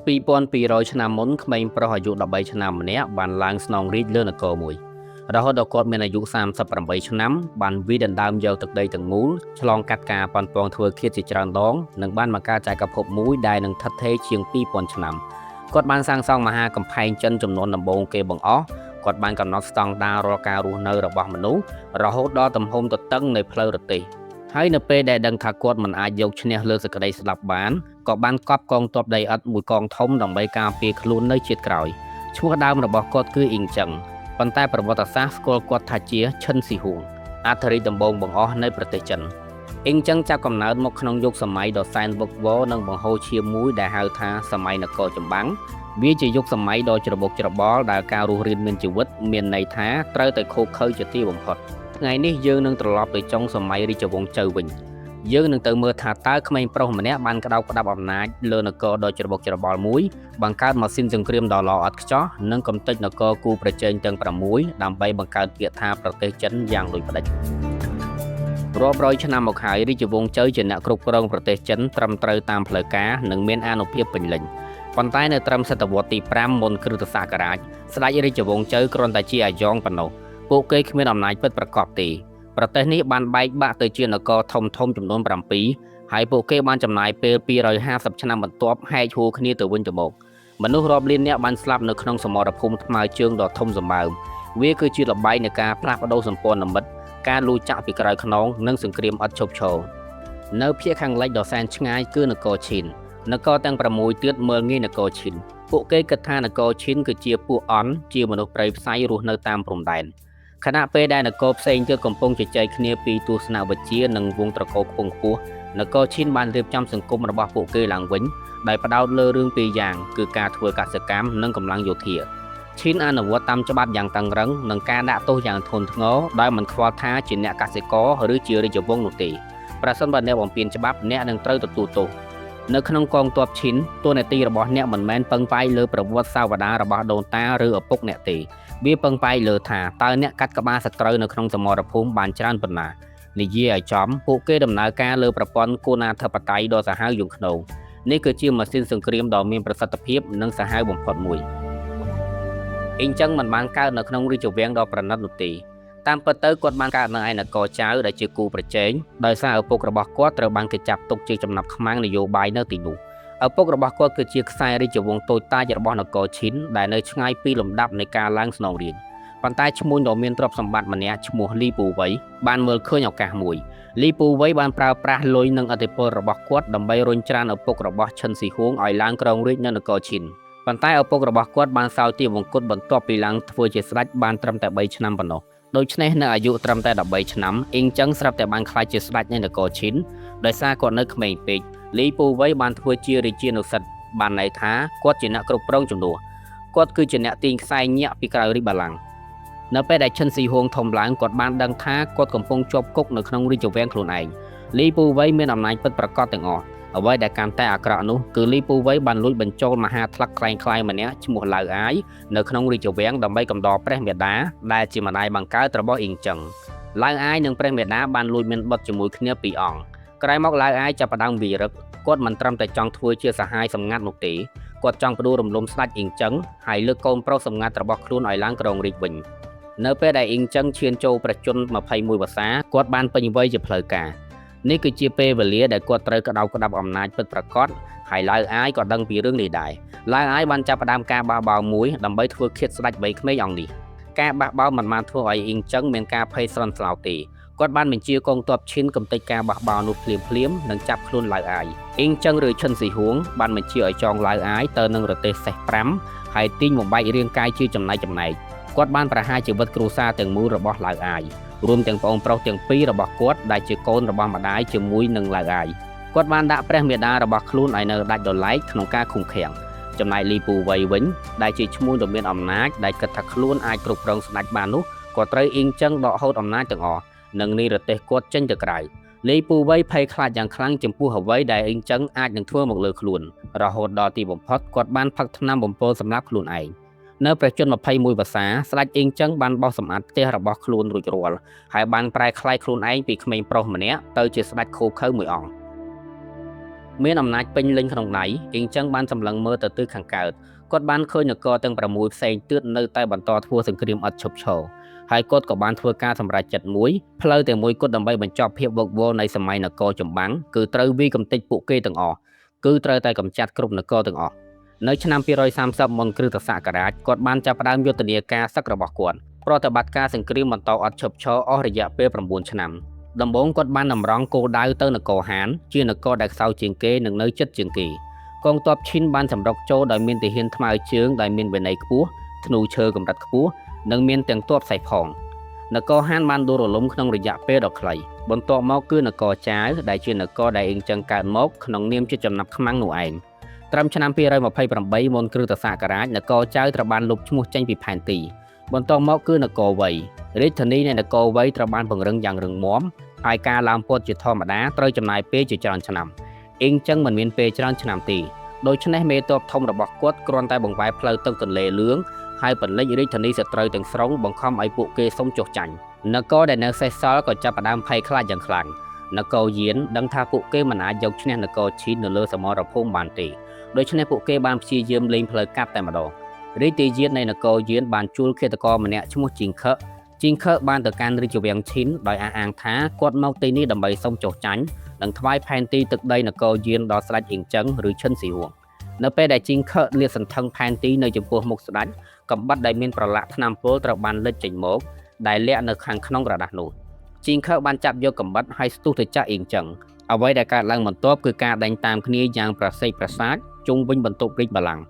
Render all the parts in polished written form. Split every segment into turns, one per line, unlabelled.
2200 ឆ្នាំមុនក្មេងប្រុសអាយុ13ឆ្នាំម្នាក់បានឡើងស្នងរាជលើនគរមួយរហូតដល់គាត់មានអាយុ38ឆ្នាំបានវិដណ្ដើមយកទឹកដីទាំងមូលឆ្លងកាត់ការប៉ុនប៉ងធ្វើឃាតជាច្រើនដងនិងបានមកកើតចក្រភពមួយដែលនឹងថិតថេរជាង 2000 ឆ្នាំគាត់បានសាងសង់មហាកំផែងចិនចំនួនដំបូងគេបង្អស់គាត់បានកំណត់ស្តង់ដាររាល់ការរស់នៅរបស់មនុស្សរហូតដល់ទំហំទទឹងនៃផ្លូវរទេះហើយនៅពេលដែលដឹងថាគាត់មិនអាចយកឈ្នះលើសេចក្តីស្លាប់បានក៏បានកប់កងទ័ពដីឥដ្ឋមួយកងធំដើម្បីការពារខ្លួននៅជាតិក្រោយឈ្មោះដើមរបស់គាត់គឺអ៊ីងចឹងប៉ុន្តែប្រវត្តិសាស្ត្រស្គាល់គាត់ថាជាឈិនស៊ីហួងអធិរាជដំបូងបង្អស់នៃប្រទេសចិនអ៊ីងចឹងចាប់កំណើតមកក្នុងយុគសម័យដ៏សែនវឹកវរនិងបង្ហូរឈាមមួយដែលហៅថាសម័យនគរចម្បាំងវាជាយុគសម័យដ៏ច្របូកច្របល់ដែលការរស់រានមានជីវិតមានន័យថាត្រូវតែខូចខើជាទីបំផុតថ្ងៃនេះយើងនឹងត្រឡប់ទៅចុងសម័យរាជវង្សជៅវិញយើងនឹងទៅមើលថាតើក្មេងប្រុសម្នាក់បានក្តោបក្តាប់អំណាចលើនគរដ៏ច្របូកច្របល់មួយបង្កើតម៉ាស៊ីនសង្គ្រាមដ៏ល្អឥតខ្ចោះនិងកំទេចនគរគូប្រជែងទាំង6ដើម្បីបង្កើតពាក្យថាប្រទេសចិនយ៉ាងដូចផ្ដេចរាប់រយឆ្នាំមកហើយរាជវង្សជៅជាអ្នកគ្រប់គ្រងប្រទេសចិនត្រឹមត្រូវតាមផ្លូវការនិងមានអានុភាពពេញលេញប៉ុន្តែនៅត្រឹមសតវត្សទី5មុនគ្រិស្តសករាជស្ដេចរាជវង្សជៅគ្រាន់តែជាអាយ៉ងប៉ុណ្ណោះពួកគេគ្មានអំណាចពិតប្រាកដទេប្រទេសនេះបានបែកបាក់ទៅជានគរធំចំនួន7ហើយពួកគេបានចំណាយពេល250ឆ្នាំបន្ទាប់ហែកហួរគ្នាទៅវិញទៅមកមនុស្សរាប់លាននាក់បានស្លាប់នៅក្នុងសមរភូមិថ្មើរជើងដ៏ធំសម្បើមវាគឺជាល្បែងនៃការផ្លាស់ប្ដូរសម្ព័ន្ធមិត្តការលួចចាក់ពីក្រោយខ្នងនិងសង្គ្រាមឥតឈប់ឈរនៅភាគខាងលិចដ៏សែនឆ្ងាយគឺនគរឈីននគរទាំង6ទៀតមើលងាយនគរឈីនពួកគេគិតថានគរឈីនគឺជាពួកអន់ជាមនុស្សព្រៃផ្សៃរស់នៅតាមព្រំដែនខណៈពេលដែលនគរផ្សេងទៀតកំពុងជជែកគ្នាពីទស្សនវិជ្ជានិងវងត្រកូលខ្ពង់ខ្ពស់នគរឈីនបានរៀបចំសង្គមរបស់ពួកគេឡើងវិញដោយផ្ដោតលើរឿងពីរយ៉ាងគឺការធ្វើកសិកម្មនិងកម្លាំងយោធាឈីនអនុវត្តតាមច្បាប់យ៉ាងតឹងរ៉ឹងនិងការដាក់ទោសយ៉ាងធ្ងន់ធ្ងរដោយមិនខ្វល់ថាជាអ្នកកសិករឬជារាជវង្សនោះទេប្រសិនបើអ្នកបំពានច្បាប់អ្នកនឹងត្រូវទទួលទោសនៅក្នុងកងទ័ពឈីនតួនាទីរបស់អ្នកមិនមែនពឹងផ្អែកលើប្រវត្តិសាវតារបស់ដូនតាឬឪពុកអ្នកទេវាពឹងផ្អែកលើថាតើអ្នកកាត់ក្បាលសត្រូវនៅក្នុងសមរភូមិបានច្រើនប៉ុណ្ណានិយាយឲ្យចំពួកគេដំណើរការលើប្រព័ន្ធគោណាធិបតេយ្យដ៏សាហាវយង់ឃ្នងនេះគឺជាម៉ាស៊ីនសង្គ្រាមដ៏មានប្រសិទ្ធភាពនិងសាហាវបំផុតមួយអ៊ីងចឹងមិនបានកើតនៅក្នុងរាជវាំងដ៏ប្រណិតនោះទេតាមពិតទៅគាត់បានកើតនៅឯនគរចៅដែលជាគូប្រជែងដោយសារឪពុករបស់គាត់ត្រូវបានគេចាប់ទុកជាចំណាប់ខ្មាំងនយោបាយនៅទីនោះឪពុករបស់គាត់គឺជាខ្សែរាជវង្សតូចតាចរបស់នគរឈីនដែលនៅឆ្ងាយពីលំដាប់នៃការឡើងស្នងរាជប៉ុន្តែឈ្មោះដ៏មានទ្រព្យសម្បត្តិម្នាក់ឈ្មោះលីពូវៃបានមើលឃើញឱកាសមួយលីពូវៃបានប្រើប្រាស់លុយនិងឥទ្ធិពលរបស់គាត់ដើម្បីរុញច្រានឪពុករបស់ឈិនស៊ីហួងឲ្យឡើងគ្រងរាជ្យនៅនគរឈីនប៉ុន្តែឪពុករបស់គាត់បានសោយទាបវង្គតបន្ទាប់ពីឡើងធ្វើជាស្ដេចបានត្រឹមតែ3ឆ្នាំប៉ុណ្ណោះដូច្នេះនៅអាយុត្រឹមតែ13ឆ្នាំអ៊ីងចឹងស្រាប់តែបានក្លាយជាស្ដេចនៃនគរឈីនដោយសារគាត់នៅក្មេងពេកលីពូវៃបានធ្វើជារាជានុសិទ្ធិបានន័យថាគាត់ជាអ្នកគ្រប់គ្រងជំនួសគាត់គឺជាអ្នកទាញខ្សែញាក់ពីក្រៅរាជបល្ល័ង្កនៅពេលដែលឈិនស៊ីហួងធំឡើងគាត់បានដឹងថាគាត់កំពុងជាប់គុកនៅក្នុងរាជវាំងខ្លួនឯងលីពូវៃមានអំណាចពិតប្រាកដទាំងអស់អ្វីដែលកាន់តែអាក្រក់នោះគឺលីពូវៃបានលួចបញ្ចូលមហាថ្លឹកខ្លែងម្នាក់ឈ្មោះឡៅអាយនៅក្នុងរាជវាំងដើម្បីកំដរព្រះមេដាដែលជាម្ដាយបង្កើតរបស់អ៊ីងចឹងឡៅអាយនិងព្រះមេដាបានលួចមានបុត្រជាមួយគ្នាពីរអង្គក្រោយមកឡៅអាយចាប់ផ្ដើមវិរឹកគាត់មិនត្រឹមតែចង់ធ្វើជាសហាយសម្ងាត់នោះទេគាត់ចង់ផ្ដួលរំលំស្ដេចអ៊ីងចឹងហើយលើកកូនប្រុសសម្ងាត់របស់ខ្លួនឲ្យឡើងគ្រងរាជ្យវិញនៅពេលដែលអ៊ីងចឹងឈានចូលប្រជជន21វស្សាគាត់បានពេញវ័យជាផ្លូវការនេះគឺជាពេលវេលាដែលគាត់ត្រូវក្តោបក្តាប់អំណាចពិតប្រាកដហើយឡៅអាយក៏ដឹងពីរឿងនេះដែរឡៅអាយបានចាប់ផ្ដើមការបះបោរមួយដើម្បីធ្វើឃាតស្ដេចវ័យក្មេងអង្គនេះការបះបោរមិនបានធ្វើឲ្យអ៊ីងចឹងមានការភ័យស្លន់ស្លោទេគាត់បានបញ្ជាកងទ័ពឈីនកំទេចការបះបោរនោះភ្លាមនិងចាប់ខ្លួនឡៅអាយអ៊ីងចឹងឬឈិនស៊ីហួងបានបញ្ជាឲ្យចងឡៅអាយទៅនឹងរទេះសេះ5ហើយទាញបំបែករាងកាយជាចំណែកគាត់បានប្រហារជីវិតគ្រួសារទាំងមូលរបស់ឡៅអាយរួមទាំងប្អូនប្រុសទាំងពីររបស់គាត់ដែលជាកូនរបស់ម្ដាយជាមួយនឹងឡៅអាយគាត់បានដាក់ព្រះមេដារបស់ខ្លួនឲ្យនៅដាច់ដោយឡែកក្នុងការឃុំឃាំងចំណែកលីពូវៃវិញដែលជាឈ្មោះដ៏មានអំណាចដែលគិតថាខ្លួនអាចគ្រប់គ្រងស្ដេចបាននោះក៏ត្រូវអ៊ីងចឹងដកហូតអំណាចទាំងអស់និងនិរទេសគាត់ចេញទៅក្រៅលីពូវៃភ័យខ្លាចយ៉ាងខ្លាំងចំពោះអ្វីដែលអ៊ីងចឹងអាចនឹងធ្វើមកលើខ្លួនរហូតដល់ទីបំផុតគាត់បានផឹកថ្នាំបំពុលសម្រាប់ខ្លួនឯងនៅប្រជជន21វស្សាស្ដេចអ៊ីងចឹងបានបោះសម្អាតផ្ទះរបស់ខ្លួនរួចរាល់ហើយបានប្រែក្លាយខ្លួនឯងពីក្មេងប្រុសម្នាក់ទៅជាស្ដេចឃោឃៅមួយអង្គ មានអំណាចពេញលេញក្នុងដៃអ៊ីងចឹងបានសម្លឹងមើលទៅទិសខាងកើតគាត់បានឃើញនគរទាំង6ផ្សេងទៀតនៅតែបន្តធ្វើសង្គ្រាមឥតឈប់ឈរហើយគាត់ក៏បានធ្វើការសម្រេចចិត្តមួយផ្លូវតែមួយគត់ដើម្បីបញ្ចប់ភាពវឹកវរនៃសម័យនគរចម្បាំងគឺត្រូវវាយកំទេចពួកគេទាំងអស់គឺត្រូវតែកម្ចាត់គ្រប់នគរទាំងអស់នៅឆ្នាំ230មុនគ្រិស្តសករាជគាត់បានចាប់ផ្ដើមយុទ្ធនាការសឹករបស់គាត់ប្រតិបត្តិការសង្គ្រាមបន្តអត់ឈប់ឈរអស់រយៈពេល9ឆ្នាំដំបូងគាត់បានតម្រង់គោលដៅទៅនគរហានជានគរដែលខ្សោយជាងគេនិងនៅជិតជាងគេកងទ័ពឈិនបានសម្រុកចូលដោយមានទាហានថ្មើរជើងដែលមានវិន័យខ្ពស់ធ្នូឈើកម្រិតខ្ពស់និងមានទាំងទ័ពសេះផងនគរហានបានដួលរលំក្នុងរយៈពេលដ៏ខ្លីបន្ទាប់មកគឺនគរចាវដែលជានគរដែលអ៊ីងចឹងកើតមកក្នុងនាមជាចំណាប់ខ្មាំងនោះឯងត្រឹមឆ្នាំ228មុនគ្រិស្តសករាជនគរចាវត្រូវបានលុបឈ្មោះចេញពីផែនទីបន្ទាប់មកគឺនគរវៃរាជធានីនៃនគរវៃត្រូវបានពង្រឹងយ៉ាងរឹងមាំហើយការឡើងពតជាធម្មតាត្រូវចំណាយពេលជាច្រើនឆ្នាំអ៊ីងចឹងមិនមានពេលច្រើនឆ្នាំទេដូច្នេះមេទ័ពធំរបស់គាត់គ្រាន់តែបង្វែរផ្លូវទឹកទន្លេលឿងហើយបន្លិចរាជធានីសត្រូវទាំងស្រុងបង្ខំឲ្យពួកគេសុំចុះចាញ់នគរដែលនៅសេសសល់ក៏ចាប់ផ្ដើមភ័យខ្លាចយ៉ាងខ្លាំងនគរយានដឹងថាពួកគេមិនអាចយកឈ្នះនគរឈីននៅលើសមរភូមិបានទេដូច្នេះពួកគេបានព្យាយាមលេងផ្លូវកាត់តែម្ដងរាជទាយាននៃនគរយានបានជួលឃាតករម្នាក់ឈ្មោះជីងខឹបានទៅកាន់រាជវាំងឈិនដោយអះអាងថាគាត់មកទីនេះដើម្បីសុំចុះចាញ់និងថ្វាយផែនទីទឹកដីនគរយានដល់ស្ដេចអ៊ីងចឹងឬឈិនស៊ីហួងនៅពេលដែលជីងខឹលាតសន្ធឹងផែនទីនៅចំពោះមុខស្ដេចកំបិតដែលមានប្រឡាក់ថ្នាំពុលត្រូវបានលេចចេញមកដែលលាក់នៅខាងក្នុងក្រដាសនោះជីងខឹបានចាប់យកកំបិតហើយស្ទុះទៅចាក់អ៊ីងចឹងអ្វីដែលកើតឡើងបន្ទាប់គឺការដេញតាមគ្នាយ៉ាងប្រសេកប្រសាទជុំវិញបន្ទប់រាជបល្ល័ង្ក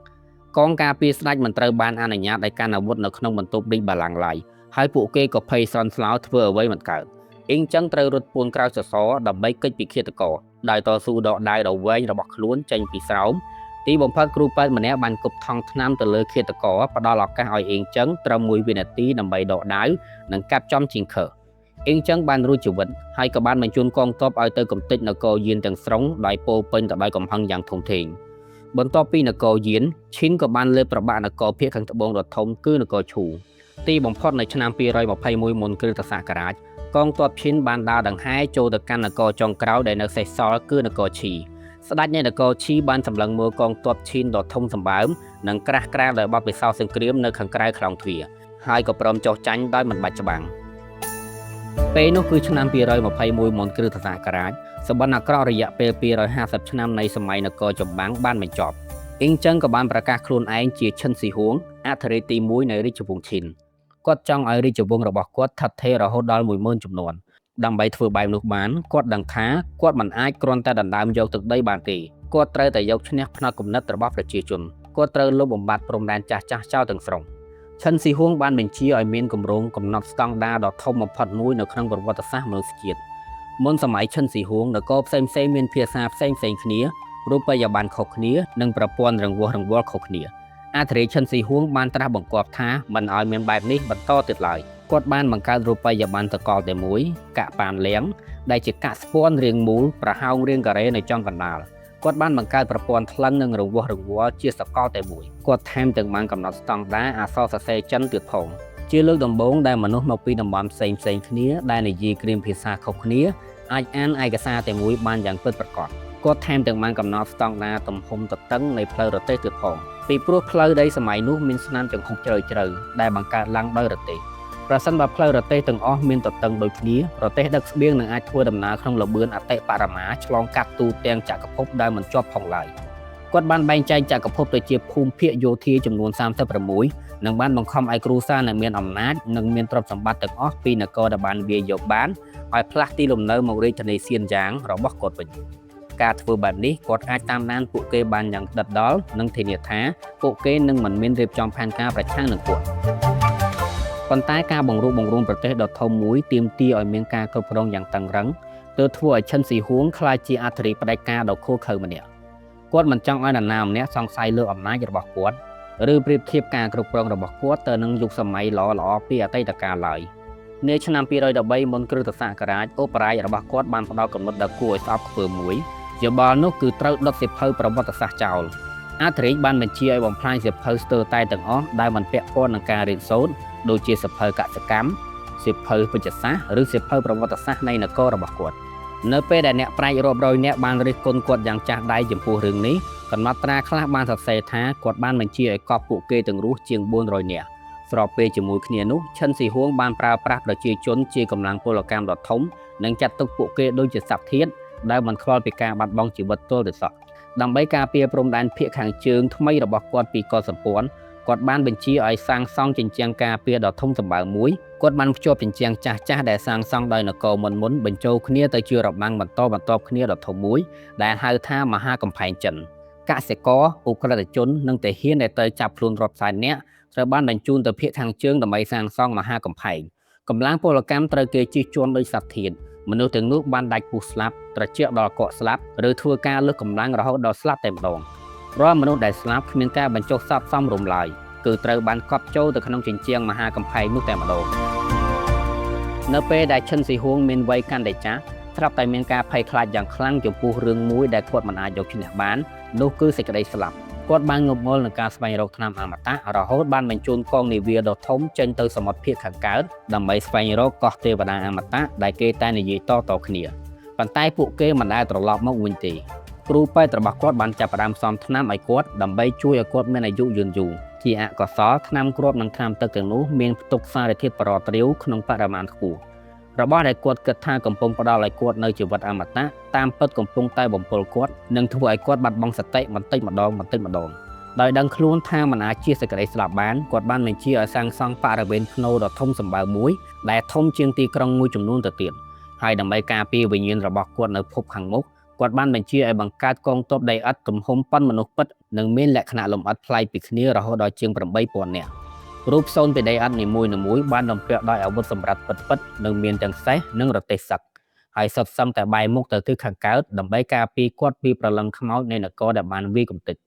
កងការពារស្ដេចមិនត្រូវបានអនុញ្ញាតឲ្យកាន់អាវុធនៅក្នុងបន្ទប់រាជបល្ល័ង្កឡើយហើយពួកគេក៏ភ័យស្លន់ស្លោធ្វើអ្វីមិនកើតអ៊ីងចឹងត្រូវរត់ពួនក្រោយសសរដើម្បីគេចពីឃាតករដោយតស៊ូដកដៃដ៏វែងរបស់ខ្លួនចេញពីស្រោមទីបំផុតគ្រូពេទ្យម្នាក់បានគប់ថង់ថ្នាំទៅលើឃាតករផ្ដល់ឱកាសឲ្យអ៊ីងចឹងត្រឹម1វិនាទីដើម្បីដកដាវនិងកាប់ចំជីងខឺអ៊ីងចឹងបានរួចជីវិតហើយក៏បានបញ្ជូនកងទ័ពឲ្យទៅកំទេចនគរយានទាំងស្រុងដោយពោពេញទៅដោយកំហឹងយ៉ាងធំធេងបន្ទាប់ពីនគរយានឈិនក៏បានលើកប្របាក់នគរភាគខាងត្បូងដ៏ធំគឺនគរឈូទីបំផុតនៅឆ្នាំ221មុនគ្រិស្តសករាជកងទ័ពឈិនបានដើរដង្ហែចូលទៅកាន់នគរចុងក្រោយដែលនៅសេសសល់គឺនគរឈីស្ដេចនៃនគរឈីបានសម្លឹងមើលកងទ័ពឈិនដ៏ធំសម្បើមនិងក្រាស់ក្រែលដោយបទពិសោធន៍សង្គ្រាមនៅខាងក្រៅខ្លោងទ្វារហើយក៏ព្រមចុះចាញ់ដោយមិនបាច់ច្បាំងពេលនោះគឺឆ្នាំ221មុនគ្រិស្តសករាជសម្បត្តិអាក្រក់រយៈពេល250ឆ្នាំនៃសម័យនគរចម្បាំងបានបញ្ចប់អ៊ីងចឹងក៏បានប្រកាសខ្លួនឯងជាឈិនស៊ីហួងអធិរាជទី1នៃរាជវង្សឈិនគាត់ចង់ឲ្យរាជវង្សរបស់គាត់ថិតថេររហូតដល់10000ជំនាន់ដើម្បីធ្វើបែបនោះបានគាត់ដឹងថាគាត់មិនអាចគ្រាន់តែដណ្ដើមយកទឹកដីបានទេគាត់ត្រូវតែយកឈ្នះផ្នត់គំនិតរបស់ប្រជាជនគាត់ត្រូវលុបបំបាត់ព្រំដែនចាស់ចោលទាំងស្រុងឈិនស៊ីហួងបានបញ្ជាឲ្យមានគម្រោងកំណត់ស្តង់ដារដ៏ធំបំផុតមួយនៅក្នុងប្រវត្តិសាស្ត្រមនុស្សជាតិមុនសម័យឈិនស៊ីហួងនគរផ្សេងៗមានភាសាផ្សេងគ្នារូបិយប័ណ្ណខុសគ្នានិងប្រព័ន្ធរង្វាស់រង្វាល់ខុសគ្នាអធិរាជឈិនស៊ីហួងបានត្រាស់បង្គាប់ថាមិនឲ្យមានបែបនេះបន្តទៀតឡើយគាត់បានបង្កើតរូបិយប័ណ្ណសកលតែមួយកាក់ប៉ានលៀងដែលជាកាក់ស្ពាន់រាងមូលប្រហោងរាងការ៉េនៅចំកណ្ដាលគាត់បានបង្កើតប្រព័ន្ធថ្លឹងនិងរង្វាស់រង្វាល់ជាសកលតែមួយគាត់ថែមទាំងបានកំណត់ស្តង់ដារអក្សរសរសេរចិនទៀតផងជាលើកដំបូងដែលមនុស្សមកពីតំបន់ផ្សេងគ្នាដែលនិយាយគ្រាមភាសាខុសគ្នាអាចអានឯកសារតែមួយបានយ៉ាងពិតប្រាកដគាត់ថែមទាំងបានកំណត់ស្តង់ដារទំហំទទឹងនៃផ្លូវរទេះទៀតផងពីព្រោះផ្លូវដីសម័យនោះមានស្នាមចង្ហុកជ្រៅដែលបង្កើតឡើងដោយរទេះប្រសិនបើផ្លូវរទេះទាំងអស់មានទទឹងដូចគ្នារទេះដឹកស្បៀងនឹងអាចធ្វើដំណើរក្នុងល្បឿនអតិបរមាឆ្លងកាត់ទូទាំងចក្រភពដែលមិនជាប់ផងឡើយគាត់បានបែងចែកចក្រភពទៅជាភូមិភាគយោធាចំនួន36និងបានបង្ខំឲ្យគ្រួសារដែលមានអំណាចនិងមានទ្រព្យសម្បត្តិទាំងអស់ពីនគរដែលបានវាយយកបានឲ្យផ្លាស់ទីលំនៅមករាជធានីសៀនយ៉ាងរបស់គាត់វិញការធ្វើបែបនេះគាត់អាចតាមដានពួកគេបានយ៉ាងដិតដល់និងធានាថាពួកគេនឹងមិនមានរៀបចំផែនការប្រឆាំងនឹងគាត់ប៉ុន្តែការបង្រួបបង្រួមប្រទេសដ៏ធំមួយទាមទារឲ្យមានការគ្រប់គ្រងយ៉ាងតឹងរ៉ឹងទើបធ្វើឲ្យឈិនស៊ីហួងក្លាយជាអធិរាជផ្ដាច់ការដ៏ឃោរឃៅម្នាក់គាត់មិនចង់ឲ្យនរណាម្នាក់សង្ស័យលើអំណាចរបស់គាត់ឬប្រៀបធៀបការគ្រប់គ្រងរបស់គាត់ទៅនឹងយុគសម័យល្អៗពីអតីតកាលឡើយនៅឆ្នាំ213មុនគ្រិស្តសករាជអូប៉ារ៉ាយរបស់គាត់បានផ្ដល់កំណត់ដ៏គួរឲ្យស្អប់ខ្ពើមមួយយោបល់នោះគឺត្រូវដុតសៀវភៅប្រវត្តិសាស្ត្រចោលអធិរាជបានបញ្ជាឲ្យបំផ្លាញសៀវភៅស្ទើរតែទាំងអស់ដែលមិនពាក់ព័ន្ធនឹងការរៀនសូត្រដូចជាសៀវភៅកសិកម្មសៀវភៅវិទ្យាសាស្ត្រឬសៀវភៅប្រវត្តិសាស្ត្រនៃនគររបស់គាត់ នៅពេលដែលអ្នកប្រាជ្ញរាប់រយនាក់បានរិះគន់គាត់យ៉ាងចាស់ដៃចំពោះរឿងនេះកំណត់ត្រាខ្លះបានសរសេរថាគាត់បានបញ្ជាឲ្យកប់ពួកគេទាំងរស់ជាង400នាក់ស្របពេលជាមួយគ្នានោះឈិនស៊ីហួងបានប្រើប្រាស់ប្រជាជនជាកម្លាំងពលកម្មដ៏ធំនិងចាត់ទុកពួកគេដូចជាសត្វធាតុដែលមិនខ្វល់ពីការបាត់បង់ជីវិតទល់តែសោះដើម្បីការពារព្រំដែនភាគខាងជើងថ្មីរបស់គាត់ពីកុលសម្ព័ន្ធគាត់បានបញ្ជាឲ្យសាងសង់ជញ្ជាំងការពារដ៏ធំសម្បើមមួយគាត់បានភ្ជាប់ជញ្ជាំងចាស់ៗដែលសាងសង់ដោយនគរមុនបញ្ចូលគ្នាទៅជារបាំងបន្តគ្នាដ៏ធំមួយដែលហៅថាមហាកំផែងចិនកសិករឧក្រិដ្ឋជននិងទាហានដែលត្រូវចាប់ខ្លួនរាប់សែននាក់ត្រូវបានបញ្ជូនទៅភាគខាងជើងដើម្បីសាងសង់មហាកំផែងកម្លាំងពលកម្មត្រូវគេជិះជាន់ដោយសត្វធាតុមនុស្សទាំងនោះបានដាច់ពុះស្លាប់ត្រជាក់ដល់កកស្លាប់ឬធ្វើការលើសកម្លាំងរហូតដល់ស្លាប់តែម្ដងរាល់មនុស្សដែលស្លាប់គ្មានការបញ្ចុះសពសមរម្យឡើយគឺត្រូវបានកប់ចូលទៅក្នុងជញ្ជាំងមហាកំផែងនោះតែម្ដងនៅពេលដែលឈិនស៊ីហួងមានវ័យកាន់តែចាស់ស្រាប់តែមានការភ័យខ្លាចយ៉ាងខ្លាំងចំពោះរឿងមួយដែលគាត់មិនអាចយកឈ្នះបាននោះគឺសេចក្តីស្លាប់គាត់បានងប់ងល់នឹងការស្វែងរកថ្នាំអមតៈរហូតបានបញ្ជូនកងនាវាដ៏ធំចេញទៅសមុទ្រភាគខាងកើតដើម្បីស្វែងរកកោះទេវតាអមតៈដែលគេតែនិយាយតគ្នាប៉ុន្តែពួកគេមិនដែលត្រឡប់មកវិញទេគ្រូពេទ្យរបស់គាត់បានចាប់ផ្ដើមផ្សំថ្នាំឲ្យគាត់ដើម្បីជួយឲ្យគាត់មានអាយុយឺនយូរជាអកុសលថ្នាំគ្រាប់និងថ្នាំទឹកទាំងនោះមានផ្ទុកសារធាតុបរតរាវក្នុងបរិមាណខ្ពស់របស់ដែលគាត់គិតថាកំពុងផ្ដល់ឲ្យគាត់នៅជីវិតអមតៈតាមពិតកំពុងតែបំពុលគាត់និងធ្វើឲ្យគាត់បាត់បង់សតិបន្តិចម្ដងដោយដឹងខ្លួនថាមិនអាចជៀសសេចក្តីស្លាប់បានគាត់បានបញ្ជាឲ្យសាងសង់បរិវេណភ្នូរដ៏ធំសម្បើមមួយដែលធំជាងទីក្រុងមួយចំនួនទៅទៀតហើយដើម្បីការពារវិញ្ញាណរបស់គាត់នៅភពខាងមុខគាត់បានបញ្ជាឲ្យបង្កើតកងទ័ពដីឥដ្ឋទំហំប៉ុនមនុស្សពិតនិងមានលក្ខណៈលម្អិតប្លែកពីគ្នារហូតដល់ជាង8000នាក់រូបសូនពីដីឥដ្ឋនីមួយៗបានបំពាក់ដោយអាវុធសម្រាប់ពិតនិងមានទាំងសេះនិងរទេះសឹកហើយសុទ្ធសឹងតែបែរមុខទៅទិសខាងកើតដើម្បីការពារគាត់ពីព្រលឹងខ្មោចនៃនគរដែលបានវាយកំទេច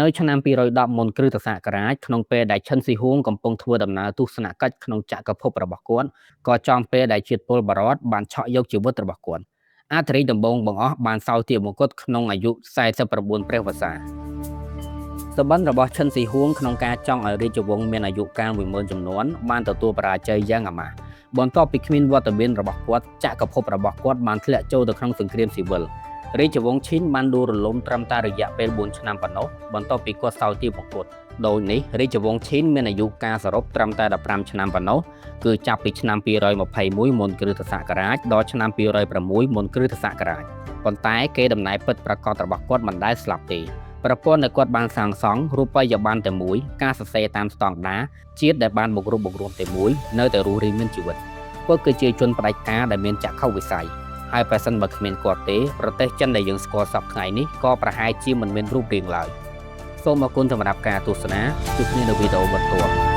នៅឆ្នាំ210មុនគ្រិស្តសករាជក្នុងពេលដែលឈិនស៊ីហួងកំពុងធ្វើដំណើរទស្សនកិច្ចក្នុងចក្រភពរបស់គាត់ក៏ចំពេលដែលជាតិពលបរតបានឆក់យកជីវិតរបស់គាត់អធិរាជដំបងបង្អស់បានសោយទាបមង្គតក្នុងអាយុ49ព្រះវស្សាសម្បត្តិរបស់ឈិនស៊ីហួងក្នុងការចង់ឲ្យរាជវង្សមានអាយុកាល10000ជំនាន់បានទទួលបរាជ័យយ៉ាងអាម៉ាស់បន្ទាប់ពីគ្មានវត្តមានរបស់គាត់ចក្រភពរបស់គាត់បានធ្លាក់ចូលទៅក្នុងសង្គ្រាមស៊ីវិលរាជវង្សឈិនបានដួលរលំត្រឹមតែរយៈពេល4ឆ្នាំប៉ុណ្ណោះបន្ទាប់ពីគាត់សោយទាបមង្គតដោយនេះរាជវង្សឈិនមានអាយុកាលសរុបត្រឹមតែ15ឆ្នាំប៉ុណ្ណោះគឺចាប់ពីឆ្នាំ221មុនគ្រិស្តសករាជដល់ឆ្នាំ206មុនគ្រិស្តសករាជប៉ុន្តែគេដំណើរពិតប្រាកដរបស់គាត់មិនដែលស្លាប់ទេប្រព័ន្ធដែលគាត់បានសាងសង់រូបិយប័ណ្ណតែមួយការសរសេរតាមស្តង់ដារជាតិដែលបានបង្រួបបង្រួមតែមួយនៅតែរស់រានមានជីវិតគាត់គឺជាជនផ្ដាច់ការដែលមានចក្ខុវិស័យហើយប្រសិនបើគ្មានគាត់ទេប្រទេសចិនដែលយើងស្គាល់សពថ្ងៃនេះក៏ប្រហែលជាមិនមានរូបរាងឡើយសូមអរគុណសម្រាប់ការទស្សនាជួបគ្នានៅវីដេអូបន្ទាប់